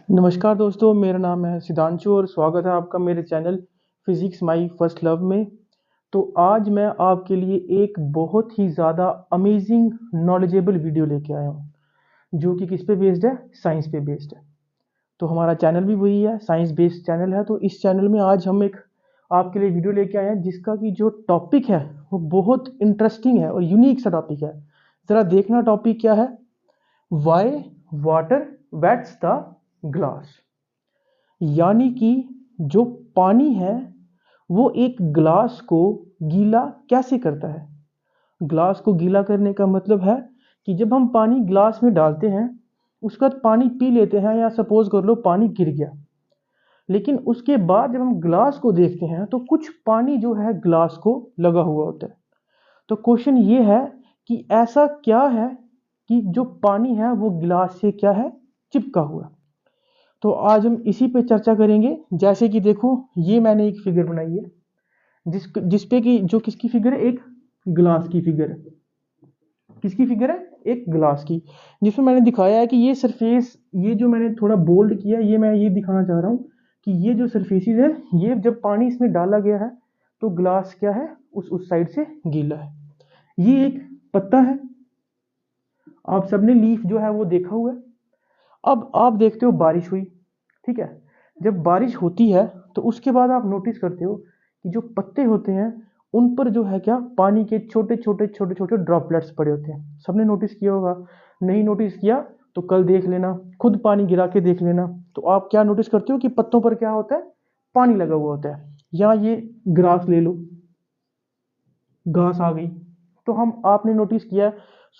नमस्कार दोस्तों, मेरा नाम है सिद्धांशु और स्वागत है आपका मेरे channel physics my first love में। तो आज मैं आपके लिए एक बहुत ही ज़्यादा अमेजिंग नॉलेजेबल वीडियो लेके आया हूँ, जो कि किस पे बेस्ड है? साइंस पे बेस्ड है। तो हमारा चैनल भी वही है, साइंस बेस्ड चैनल है। तो इस चैनल में आज हम एक आपके लिए वीडियो लेके आए हैं, जिसका कि जो टॉपिक है वो बहुत इंटरेस्टिंग है और यूनिक सा टॉपिक है। ज़रा देखना टॉपिक क्या है। Why water wets the glass. यानी कि जो पानी है वो एक ग्लास को गीला कैसे करता है। ग्लास को गीला करने का मतलब है कि जब हम पानी ग्लास में डालते हैं, उसके बाद पानी पी लेते हैं, या सपोज कर लो पानी गिर गया, लेकिन उसके बाद जब हम ग्लास को देखते हैं तो कुछ पानी जो है ग्लास को लगा हुआ होता है। तो क्वेश्चन ये है कि ऐसा क्या है कि जो पानी है वो गिलास से क्या है? चिपका हुआ। तो आज हम इसी पे चर्चा करेंगे। जैसे कि देखो, ये मैंने एक फिगर बनाई है, जिस पे कि जो किसकी फिगर है? एक ग्लास की फिगर है। किसकी फिगर है? एक ग्लास की। जिसमें मैंने दिखाया है कि ये सरफेस, ये जो मैंने थोड़ा बोल्ड किया, ये मैं ये दिखाना चाह रहा हूँ कि ये जो सरफेसेस है, ये जब पानी इसमें डाला गया है तो ग्लास क्या है? उस साइड से गीला है। ये एक पत्ता है। आप सबने लीफ जो है वो देखा हुआ है। अब आप देखते हो बारिश हुई, ठीक है। जब बारिश होती है तो उसके बाद आप नोटिस करते हो कि जो पत्ते होते हैं उन पर जो है क्या, पानी के छोटे छोटे छोटे छोटे ड्रॉपलेट्स पड़े होते हैं। सबने नोटिस किया होगा। नहीं नोटिस किया तो कल देख लेना, खुद पानी गिरा के देख लेना। तो आप क्या नोटिस करते हो कि पत्तों पर क्या होता है? पानी लगा हुआ होता है। या ये ग्रास ले लो, घास आ गई। तो हम आपने नोटिस किया,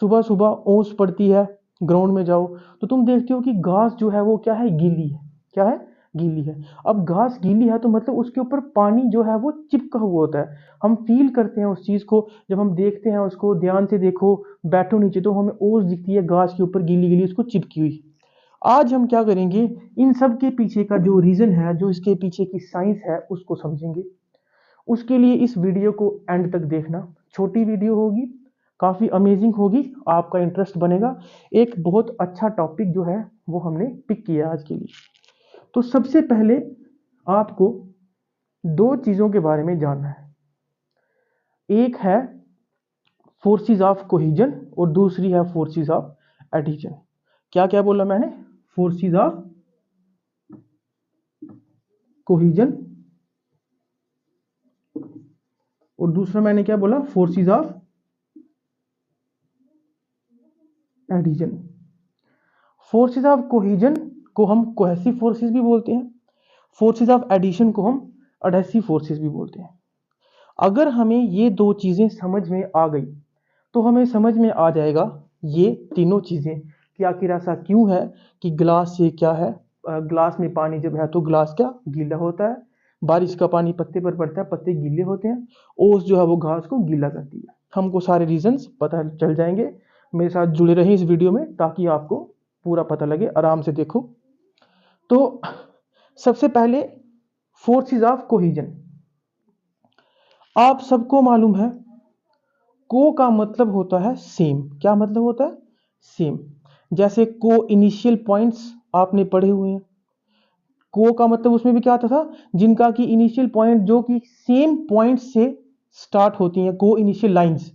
सुबह सुबह ओस पड़ती है, ग्राउंड में जाओ तो तुम देखते हो कि घास जो है वो क्या है? गीली है। क्या है? गीली है। अब घास गीली है तो मतलब उसके ऊपर पानी जो है वो चिपका हुआ होता है। हम फील करते हैं उस चीज़ को जब हम देखते हैं उसको। ध्यान से देखो, बैठो नीचे तो हमें ओस दिखती है घास के ऊपर गीली गीली उसको चिपकी हुई। आज हम क्या करेंगे, इन सब के पीछे का जो रीज़न है, जो इसके पीछे की साइंस है, उसको समझेंगे। उसके लिए इस वीडियो को एंड तक देखना। छोटी वीडियो होगी, काफ़ी अमेजिंग होगी, आपका इंटरेस्ट बनेगा। एक बहुत अच्छा टॉपिक जो है वो हमने पिक किया आज के लिए। तो सबसे पहले आपको दो चीज़ों के बारे में जानना है। एक है फोर्सेस ऑफ कोहिजन और दूसरी है फोर्सेस ऑफ एडिशन। क्या क्या बोला मैंने? फोर्सेस ऑफ कोहिजन और दूसरा मैंने क्या बोला? Forces of adhesion. Forces of cohesion को हम कोहेसिव फोर्सेस भी बोलते हैं। फोर्सेस ऑफ एडिशन को हम अडहेसिव फोर्सेस भी बोलते हैं। अगर हमें ये दो चीज़ें समझ में आ गई तो हमें समझ में आ जाएगा ये तीनों चीज़ें कि आखिर ऐसा क्यों है कि ग्लास से क्या है, ग्लास में पानी जब है तो ग्लास क्या गीला होता है। बारिश का पानी पत्ते पर पड़ता है, पत्ते गीले होते हैं। ओस जो है वो घास को गीला करती है। हमको सारे रीजंस पता चल जाएंगे। मेरे साथ जुड़े रहें इस वीडियो में ताकि आपको पूरा पता लगे। आराम से देखो। तो सबसे पहले फोर्सेस ऑफ कोहिजन। आप सबको मालूम है, को का मतलब होता है सेम। क्या मतलब होता है? सेम। जैसे को इनिशियल पॉइंट्स आपने पढ़े हुए हैं। को का मतलब उसमें भी क्या आता था? जिनका कि इनिशियल पॉइंट जो कि सेम पॉइंट से स्टार्ट होती हैं। को इनिशियल लाइंस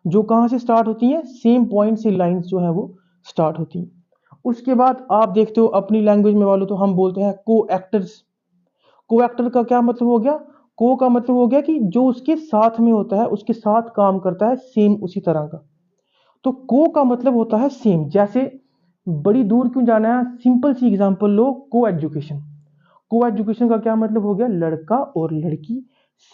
जो कहाँ से स्टार्ट होती हैं? सेम पॉइंट से लाइंस जो है वो स्टार्ट होती हैं। उसके बाद आप देखते हो अपनी लैंग्वेज में वालों तो हम बोलते हैं को एक्टर्स। को एक्टर का क्या मतलब हो गया? को का मतलब हो गया कि जो उसके साथ में होता है, उसके साथ काम करता है, सेम उसी तरह का। तो को का मतलब होता है सेम। जैसे बड़ी दूर क्यों जाना है? सिंपल सी एग्जांपल लो, को एजुकेशन। को एजुकेशन का क्या मतलब हो गया? लड़का और लड़की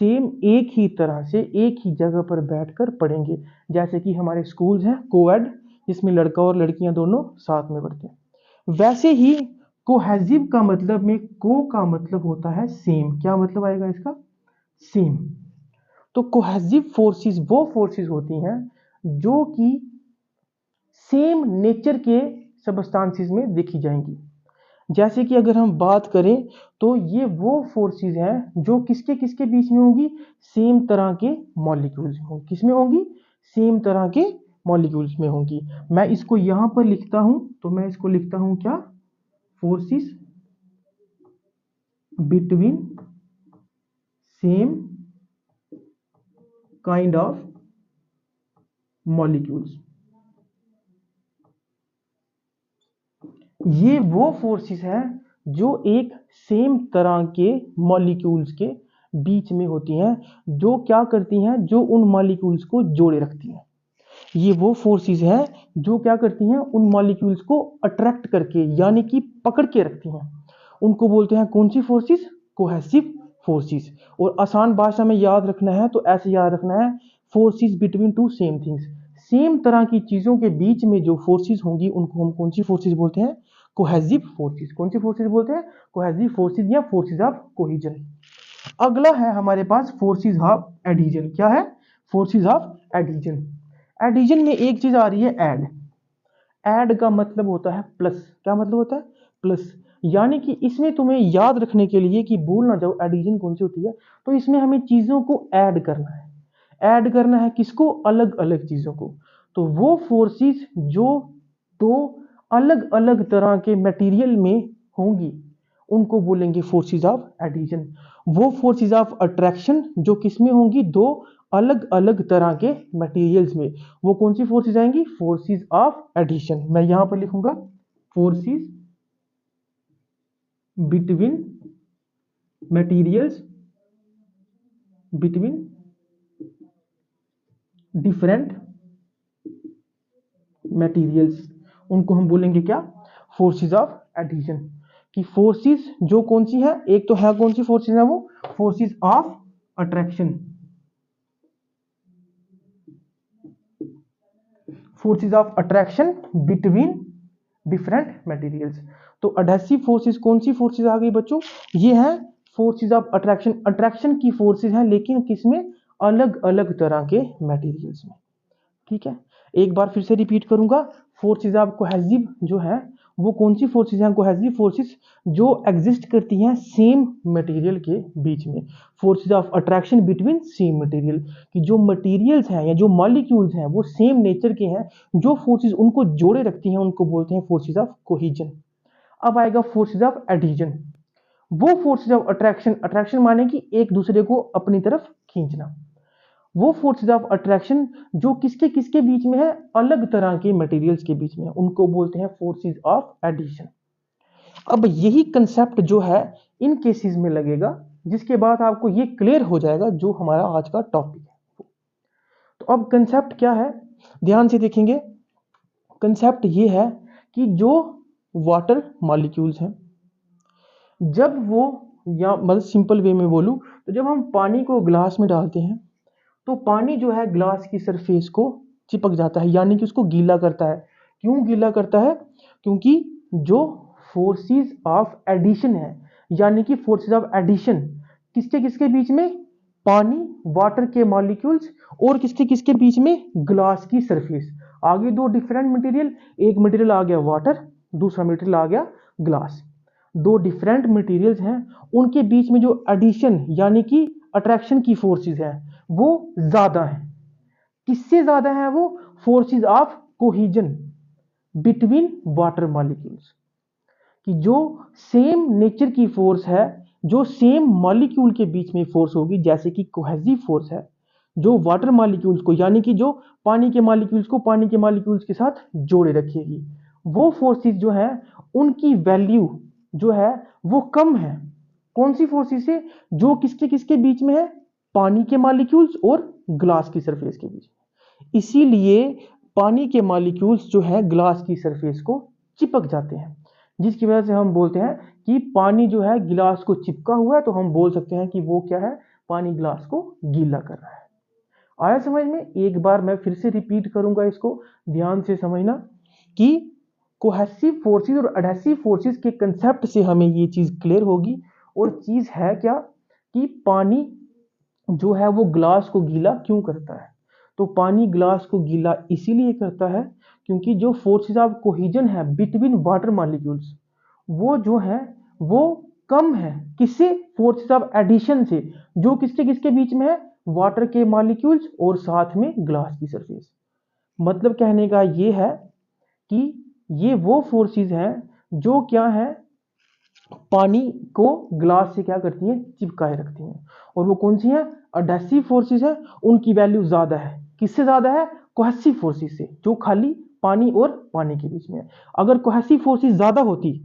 सेम एक ही तरह से एक ही जगह पर बैठकर पढ़ेंगे। जैसे कि हमारे स्कूल्स हैं कोएड, जिसमें लड़का और लड़कियां दोनों साथ में पढ़ते हैं। वैसे ही कोहेसिव का मतलब में को का मतलब होता है सेम। क्या मतलब आएगा इसका? सेम। तो कोहेसिव फोर्सेस वो फोर्सेस होती हैं जो कि सेम नेचर के सबस्टांसेस में देखी जाएंगी। जैसे कि अगर हम बात करें तो ये वो फोर्सेस हैं जो किसके किसके बीच में होंगी? सेम तरह के मॉलिक्यूल्स में होंगी। किसमें होंगी? सेम तरह के मॉलिक्यूल्स में होंगी। मैं इसको यहां पर लिखता हूं, तो मैं इसको लिखता हूं क्या? Forces between same kind of molecules. ये वो फोर्सेस हैं जो एक सेम तरह के मॉलिक्यूल्स के बीच में होती हैं, जो क्या करती हैं, जो उन मॉलिक्यूल्स को जोड़े रखती हैं। ये वो फोर्सेस हैं जो क्या करती हैं, उन मॉलिक्यूल्स को अट्रैक्ट करके यानी कि पकड़ के रखती हैं। उनको बोलते हैं कौन सी फोर्सेस? Cohesive forces. और आसान भाषा में याद रखना है तो ऐसे याद रखना है, forces between two same things. Same तरह की चीजों के बीच में जो फोर्सेस होंगी उनको हम कौन सी फोर्सेस बोलते हैं? Cohesive forces. कौन सी फोर्सेस बोलते हैं? कोहेसिव फोर्सेस या फोर्सेस ऑफ कोहिजन। अगला है हमारे पास फोर्सेस ऑफ एडिशन। क्या है? Forces of addition. एडिशन में एक चीज आ रही है ऐड। ऐड का मतलब होता है प्लस। क्या मतलब होता है? प्लस। यानी कि इसमें तुम्हें याद रखने के लिए कि भूल ना जाओ एडिशन कौन सी होती है, तो इसमें हमें चीजों को ऐड करना है। ऐड करना है किसको? अलग अलग चीजों को। तो वो फोर्सेस जो दो अलग अलग तरह के मटेरियल में होंगी उनको बोलेंगे फोर्सेस ऑफ एडिशन। वो फोर्सेस ऑफ अट्रैक्शन जो किस में होंगी? दो अलग अलग तरह के मटेरियल्स में, वो कौन सी फोर्सेस आएंगी? Forces of adhesion. मैं यहां पर लिखूंगा forces between materials, between different materials. उनको हम बोलेंगे क्या? Forces of adhesion. कि फोर्सेस जो कौन सी है, एक तो है कौन सी फोर्सेस है? वो forces of attraction. Forces of attraction between different materials. तो अडहेसिव फोर्सेस कौन सी फोर्सेस आ गई बच्चों? ये है फोर्सेस ऑफ अट्रैक्शन। अट्रैक्शन की फोर्सेस हैं लेकिन किसमें? अलग अलग तरह के मटेरियल्स में। ठीक है, एक बार फिर से रिपीट करूंगा। फोर्सेस ऑफ कोहेसिव जो है वो कौन सी फोर्सेस हैं? कोहेसिव फोर्सेस जो एग्जिस्ट करती हैं सेम मटेरियल के बीच में। Forces of attraction between same material, कि जो मटेरियल्स हैं या जो मॉलिक्यूल्स हैं वो सेम नेचर के हैं, जो फोर्सेस उनको जोड़े रखती हैं उनको बोलते हैं फोर्सेस ऑफ कोहिजन। अब आएगा फोर्सेस ऑफ एडिशन। वो फोर्सेस ऑफ अट्रैक्शन, अट्रैक्शन माने कि एक दूसरे को अपनी तरफ खींचना। वो फोर्सेस ऑफ अट्रैक्शन जो किसके किसके बीच में है? अलग तरह के मटेरियल्स के बीच में है, उनको बोलते हैं फोर्सेस ऑफ एडिशन। अब यही कंसेप्ट जो है इन केसेस में लगेगा, जिसके बाद आपको ये क्लियर हो जाएगा जो हमारा आज का टॉपिक है। तो अब कंसेप्ट क्या है, ध्यान से देखेंगे। कंसेप्ट ये है कि जो वाटर मॉलिक्यूल्स हैं, जब वो, या मतलब सिंपल वे में बोलूं तो जब हम पानी को ग्लास में डालते हैं तो पानी जो है ग्लास की सरफेस को चिपक जाता है, यानी कि उसको गीला करता है। क्यों गीला करता है? क्योंकि जो फोर्सेस ऑफ एडिशन है, यानी कि फोर्सेस ऑफ एडिशन किसके किसके बीच में? पानी, वाटर के मॉलिक्यूल्स, और किसके किसके बीच में? ग्लास की सरफेस। आगे दो डिफरेंट मटेरियल, एक मटेरियल आ गया वाटर, दूसरा मटेरियल आ गया ग्लास। दो डिफरेंट मटेरियल्स हैं, उनके बीच में जो एडिशन यानी कि अट्रैक्शन की फोर्सेस हैं वो ज्यादा है। किससे ज्यादा है वो? Forces of cohesion between water molecules. कि जो सेम नेचर की फोर्स है, जो सेम मॉलिक्यूल के बीच में फोर्स होगी, जैसे कि कोहेसिव फोर्स है जो वाटर मॉलिक्यूल्स को यानी कि जो पानी के मॉलिक्यूल्स को पानी के मॉलिक्यूल्स के साथ जोड़े रखेगी, वो फोर्सेस जो है उनकी वैल्यू जो है वो कम है। कौन सी फोर्सेस से? जो किसके किसके बीच में है? पानी के मॉलिक्यूल्स और ग्लास की सरफेस के बीच। इसीलिए पानी के मॉलिक्यूल्स जो है ग्लास की सरफेस को चिपक जाते हैं, जिसकी वजह से हम बोलते हैं कि पानी जो है गिलास को चिपका हुआ है, तो हम बोल सकते हैं कि वो क्या है? पानी ग्लास को गीला कर रहा है। आया समझ में? एक बार मैं फिर से रिपीट करूंगा, इसको ध्यान से समझना कि कोहेसिव फोर्सेस और एडहेसिव फोर्सेस के कंसेप्ट से हमें ये चीज क्लियर होगी। और चीज है क्या कि पानी जो है वो ग्लास को गीला क्यों करता है? तो पानी ग्लास को गीला इसीलिए करता है क्योंकि जो फोर्सेस ऑफ कोहिजन है बिटवीन वाटर मॉलिक्यूल्स वो जो है वो कम है। किससे? फोर्सेस ऑफ एडिशन से, जो किसके किसके बीच में है? वाटर के मॉलिक्यूल्स और साथ में ग्लास की सरफेस। मतलब कहने का ये है कि ये वो फोर्सेस हैं जो क्या है? पानी को ग्लास से क्या करती हैं, चिपकाए रखती हैं। और वो कौन सी है, अडहेसिव फोर्सेस है, उनकी वैल्यू ज्यादा है। किससे ज्यादा है, कोहेसिव फोर्सेस से, जो खाली पानी और पानी के बीच में है। अगर कोहेसिव फोर्सेस ज्यादा होती,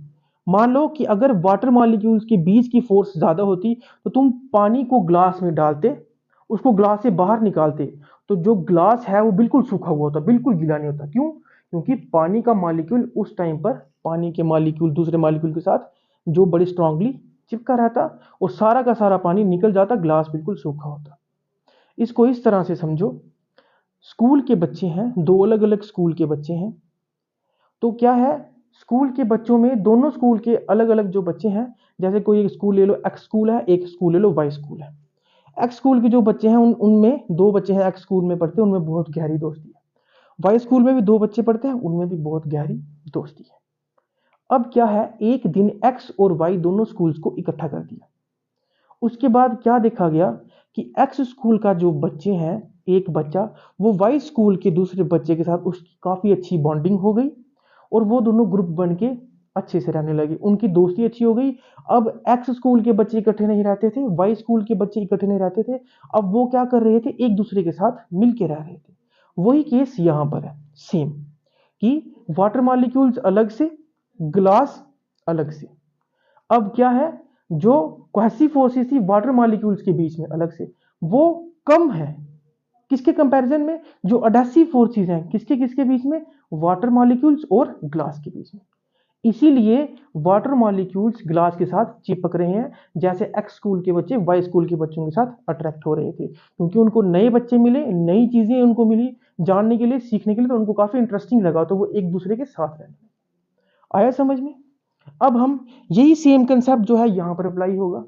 मान लो कि अगर वाटर मॉलिक्यूल्स के बीच की फोर्स ज्यादा होती, तो तुम पानी को ग्लास में डालते, उसको ग्लास से बाहर निकालते, तो जो ग्लास है वो बिल्कुल सूखा हुआ होता, बिल्कुल गीला नहीं होता। क्यों, क्योंकि पानी का मॉलिक्यूल उस टाइम पर पानी के मॉलिक्यूल दूसरे मॉलिक्यूल के साथ जो बड़ी स्ट्रांगली चिपका रहता, और सारा का सारा पानी निकल जाता, ग्लास बिल्कुल सूखा होता। इसको इस तरह से समझो, स्कूल के बच्चे हैं, दो अलग अलग स्कूल के बच्चे हैं। तो क्या है, स्कूल के बच्चों में दोनों स्कूल के अलग अलग जो बच्चे हैं, जैसे कोई एक स्कूल ले लो एक्स स्कूल है, एक स्कूल ले लो वाई स्कूल है। एक्स स्कूल के जो बच्चे हैं उनमें दो बच्चे हैं एक्स स्कूल में पढ़ते हैं, उनमें बहुत गहरी दोस्ती है। वाई स्कूल में भी दो बच्चे पढ़ते हैं, उनमें भी बहुत गहरी दोस्ती है। अब क्या है, एक दिन एक्स और वाई दोनों स्कूल्स को इकट्ठा कर दिया। उसके बाद क्या देखा गया कि एक्स स्कूल का जो बच्चे हैं, एक बच्चा, वो वाई स्कूल के दूसरे बच्चे के साथ उसकी काफी अच्छी बॉन्डिंग हो गई, और वो दोनों ग्रुप बन के अच्छे से रहने लगे, उनकी दोस्ती अच्छी हो गई। अब एक्स स्कूल के बच्चे इकट्ठे नहीं रहते थे, वाई स्कूल के बच्चे इकट्ठे नहीं रहते थे। अब वो क्या कर रहे थे, एक दूसरे के साथ मिलके रह रहे थे। वही केस यहां पर है, सेम, कि वाटर मॉलिक्यूल्स अलग से, ग्लास अलग से। अब क्या है, जो कोहेसिव फोर्सेस थी वाटर मॉलिक्यूल्स के बीच में अलग से, वो कम है। किसके कंपैरिजन में, जो अडहेसिव फोर्सेस हैं, किसके किसके बीच में, वाटर मॉलिक्यूल्स और ग्लास के बीच में। इसीलिए वाटर मॉलिक्यूल्स ग्लास के साथ चिपक रहे हैं, जैसे एक्स स्कूल के बच्चे वाई स्कूल के बच्चों के साथ अट्रैक्ट हो रहे थे, क्योंकि उनको नए बच्चे मिले, नई चीजें उनको मिली जानने के लिए, सीखने के लिए, तो उनको काफी इंटरेस्टिंग लगा, तो वो एक दूसरे के साथ रहने। आया समझ में। अब हम यही सेम कंसेप्ट जो है यहां पर अप्लाई होगा,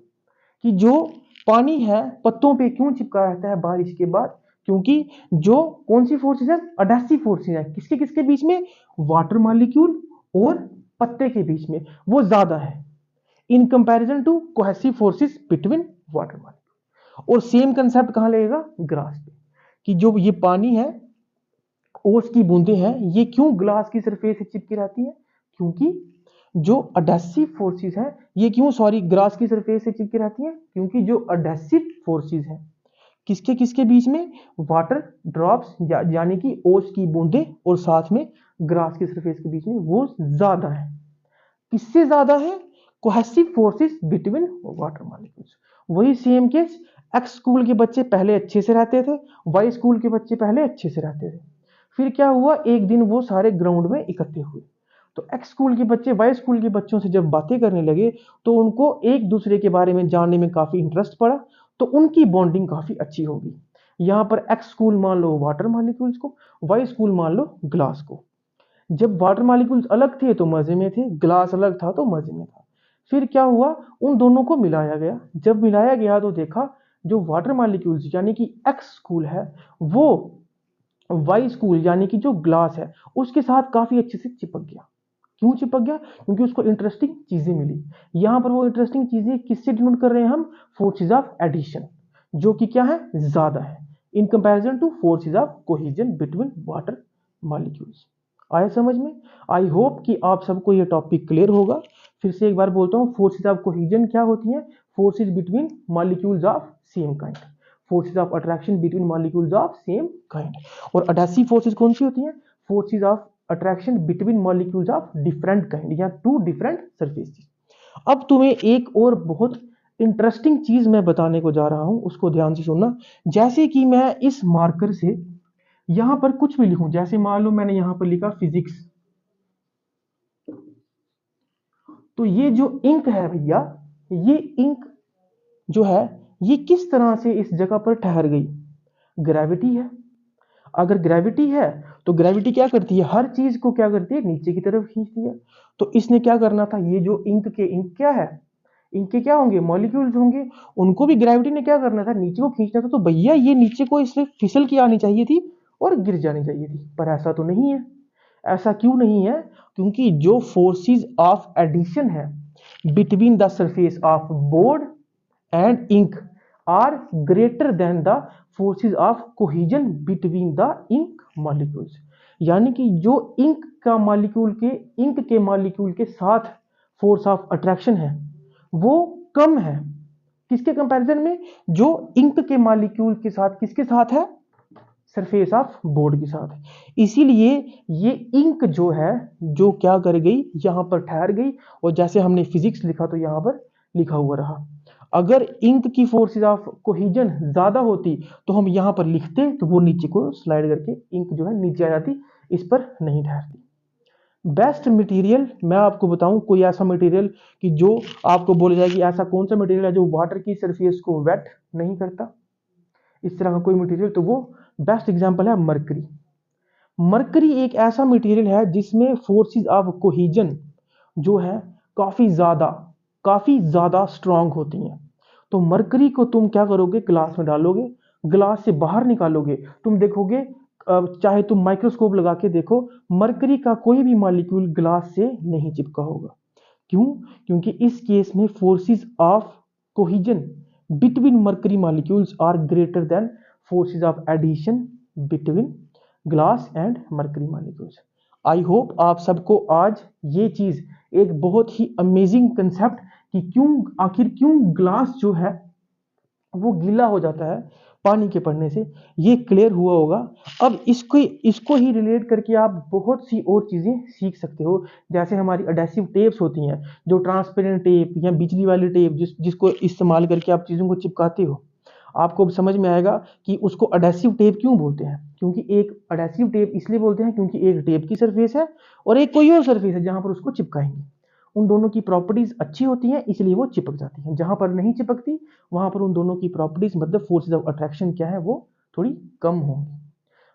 कि जो पानी है पत्तों पे क्यों चिपका रहता है बारिश के बाद, क्योंकि जो कौन सी फोर्सेस है, अडहेसिव फोर्सेस है, किसके किसके बीच में, वाटर मॉलिक्यूल और पत्ते के बीच में, वो ज्यादा है in comparison to cohesive forces between water molecule. और सेम कंसेप्ट कहां लगेगा, ग्लास पे, कि जो ये पानी है, ओस की बूंदें हैं, ये क्यों ग्लास की सरफेस से चिपकी रहती है, क्योंकि जो अडहेसिव फोर्सेस हैं, ये क्यों सॉरी ग्लास की सरफेस से चिपकी रहती है, क्योंकि जो अडहेसिव फोर्सेस हैं किसके किसके बीच में, वाटर ड्रॉप्स यानी कि ओस की बूंदें और साथ में ग्लास की सरफेस के बीच में, वो ज्यादा है। किससे ज्यादा है, cohesive forces between water molecules. वही सेम केस, एक्स स्कूल के बच्चे पहले अच्छे से रहते थे, वाई स्कूल के बच्चे पहले अच्छे से रहते थे। फिर क्या हुआ, एक दिन वो सारे ग्राउंड में इकट्ठे हुए, तो एक्स स्कूल के बच्चे वाई स्कूल के बच्चों से जब बातें करने लगे, तो उनको एक दूसरे के बारे में जानने में काफी इंटरेस्ट पड़ा, तो उनकी बॉन्डिंग काफी अच्छी होगी। यहां पर एक्स स्कूल मान लो वाटर मॉलिक्यूल्स को, वाई स्कूल मान लो ग्लास को। जब वाटर मॉलिक्यूल्स अलग थे तो मजे में थे, ग्लास अलग था तो मजे में था। फिर क्या हुआ, उन दोनों को मिलाया गया। जब मिलाया गया तो देखा, जो वाटर मॉलिक्यूल्स यानी कि एक्स स्कूल है, वो वाई स्कूल यानी कि जो ग्लास है उसके साथ काफी अच्छे से चिपक गया। क्यों चिपक गया, क्योंकि उसको इंटरेस्टिंग चीजें मिली। यहां पर वो इंटरेस्टिंग चीजें किससे डिनोट कर रहे हैं हम, फोर्सेज ऑफ एडिशन, जो कि क्या है, ज्यादा है in comparison two forces of cohesion between water molecules. आया समझ में। आई होप कि आप सबको ये टॉपिक क्लियर होगा। फिर से एक बार बोलता हूँ, फोर्सेज ऑफ कोहेजन क्या होती है, forces between molecules of same kind, forces of attraction between molecules of same kind. और अडहेसिव फोर्सेज कौन सी होती हैं, forces of attraction between molecules of different kind या टू डिफरेंट सरफेसेस। अब तुम्हें एक और बहुत इंटरेस्टिंग चीज मैं बताने को जा रहा हूं, उसको ध्यान से सुनना। जैसे कि मैं इस मार्कर से यहां पर कुछ भी लिखूं, जैसे मान लो मैंने यहां पर लिखा फिजिक्स, तो ये जो इंक है भैया, ये इंक जो है, ये किस तरह से इस जगह पर ठहर गई, ग्रेविटी है। अगर ग्रेविटी है तो ग्रेविटी क्या करती है, हर चीज को क्या करती है, नीचे की तरफ खींचती है। तो इसने क्या करना था, ये जो इंक क्या है, इंक के क्या होंगे, मॉलिक्यूल्स होंगे, उनको भी ग्रेविटी ने क्या करना था, नीचे को खींचना था। तो भैया ये नीचे को इसलिए फिसल के आनी चाहिए थी और गिर जानी चाहिए थी, पर ऐसा तो नहीं है। ऐसा क्यों नहीं है, क्योंकि जो फोर्सेस ऑफ एडिशन है between the surface of board and ink are greater than the forces of cohesion between the ink molecules। यानी कि जो इंक के मॉलिक्यूल के साथ फोर्स ऑफ अट्रैक्शन है वो कम है। किसके कंपैरिजन में? जो इंक के मॉलिक्यूल के साथ किसके साथ है? सरफेस ऑफ बोर्ड के साथ। इसीलिए ये इंक जो है जो क्या कर गई, यहां पर ठहर गई और जैसे हमने फिजिक्स लिखा तो यहां पर लिखा हुआ रहा। अगर इंक की फोर्सेस ऑफ कोहिजन ज्यादा होती तो हम यहां पर लिखते तो वो नीचे को स्लाइड करके इंक जो है नीचे आ जाती, इस पर नहीं ठहरती। बेस्ट मटेरियल मैं आपको बताऊं, कोई ऐसा मटेरियल कि जो आपको बोला जाए कि ऐसा कौन सा मटेरियल है जो वाटर की सरफेस को वेट नहीं करता, इस तरह का कोई मटेरियल, तो वो बेस्ट एग्जांपल है मरकरी। मरकरी एक ऐसा मटेरियल है जिसमें फोर्सेस ऑफ कोहिजन जो है काफी ज्यादा स्ट्रांग होती हैं। तो मरकरी को तुम क्या करोगे, ग्लास में डालोगे, ग्लास से बाहर निकालोगे, तुम देखोगे चाहे तुम माइक्रोस्कोप लगा के देखो, मरकरी का कोई भी मॉलिक्यूल ग्लास से नहीं चिपका होगा। क्यों? क्योंकि इस केस में forces of cohesion between mercury molecules are greater than forces of adhesion between glass and mercury molecules. I hope आप सबको आज ये चीज एक बहुत ही अमेजिंग कंसेप्ट कि आखिर क्यों ग्लास जो है वो गीला हो जाता है पानी के पड़ने से, ये क्लियर हुआ होगा। अब इसको ही रिलेट करके आप बहुत सी और चीजें सीख सकते हो। जैसे हमारी अडेसिव टेप्स होती हैं, जो ट्रांसपेरेंट टेप या बिजली वाली टेप जिसको इस्तेमाल करके आप चीजों को चिपकाते हो, आपको अब समझ में आएगा कि उसको अडेसिव टेप क्यों बोलते हैं। क्योंकि एक अडेसिव टेप इसलिए बोलते हैं क्योंकि एक टेप की सरफेस है और एक कोई और सरफेस है जहां पर उसको चिपकाएंगे। उन दोनों की प्रॉपर्टीज अच्छी होती हैं इसलिए वो चिपक जाती हैं। जहां पर नहीं चिपकती वहां पर उन दोनों की प्रॉपर्टीज मतलब फोर्सेज ऑफ अट्रैक्शन क्या है वो थोड़ी कम होंगी।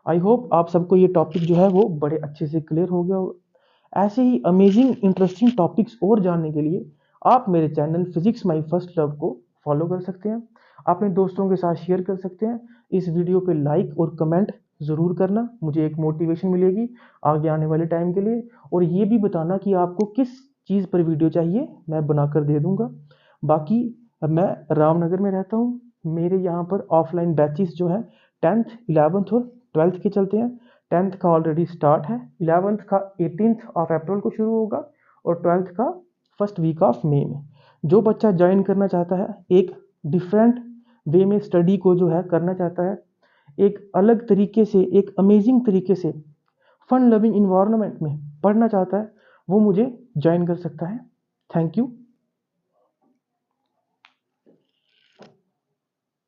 आई होप आप सबको ये टॉपिक जो है वो बड़े अच्छे से क्लियर हो गया होगा। ऐसे ही अमेजिंग इंटरेस्टिंग टॉपिक्स और जानने के लिए आप मेरे channel physics my first love को फॉलो कर सकते हैं, अपने दोस्तों के साथ शेयर कर सकते हैं। इस वीडियो पे लाइक और कमेंट ज़रूर करना, मुझे एक मोटिवेशन मिलेगी आगे आने वाले टाइम के लिए। और ये भी बताना कि आपको किस चीज़ पर वीडियो चाहिए, मैं बनाकर दे दूंगा। बाकी मैं रामनगर में रहता हूँ, मेरे यहाँ पर ऑफलाइन बैचेस जो है 10th 11th और 12th के चलते हैं। 10th का ऑलरेडी स्टार्ट है, 11th का 18th ऑफ अप्रैल को शुरू होगा और 12th का फर्स्ट वीक ऑफ मई में। जो बच्चा ज्वाइन करना चाहता है, एक डिफरेंट वे में स्टडी को जो है करना चाहता है, एक अलग तरीके से, एक अमेजिंग तरीके से फन लविंग इन्वायरमेंट में पढ़ना चाहता है, वो मुझे ज्वाइन कर सकता है। Thank you.